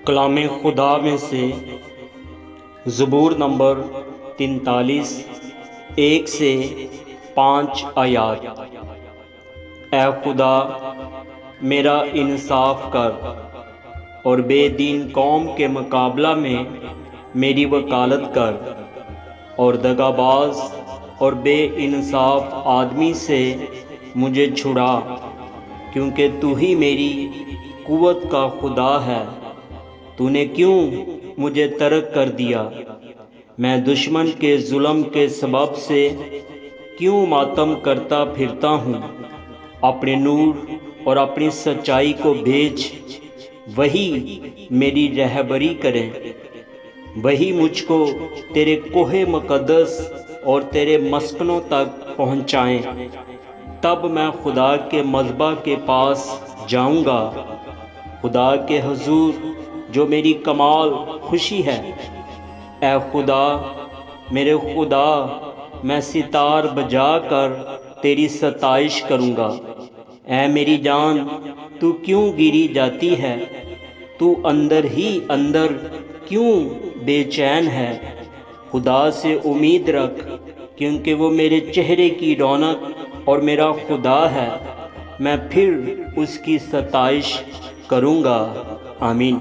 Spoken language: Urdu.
کلام خدا میں سے زبور نمبر 43 1 سے 5 آیات۔ اے خدا میرا انصاف کر اور بے دین قوم کے مقابلہ میں میری وکالت کر، اور دغا باز اور بے انصاف آدمی سے مجھے چھڑا، کیونکہ تو ہی میری قوت کا خدا ہے۔ تو نے کیوں مجھے ترک کر دیا؟ میں دشمن کے ظلم کے سبب سے کیوں ماتم کرتا پھرتا ہوں؟ اپنے نور اور اپنی سچائی کو بھیج، وہی میری رہبری کریں، وہی مجھ کو تیرے کوہ مقدس اور تیرے مسکنوں تک پہنچائیں۔ تب میں خدا کے مذبح کے پاس جاؤں گا، خدا کے حضور جو میری کمال خوشی ہے۔ اے خدا میرے خدا، میں ستار بجا کر تیری ستائش کروں گا۔ اے میری جان، تو کیوں گری جاتی ہے؟ تو اندر ہی اندر کیوں بے چین ہے؟ خدا سے امید رکھ، کیونکہ وہ میرے چہرے کی رونق اور میرا خدا ہے۔ میں پھر اس کی ستائش کروں گا۔ آمین۔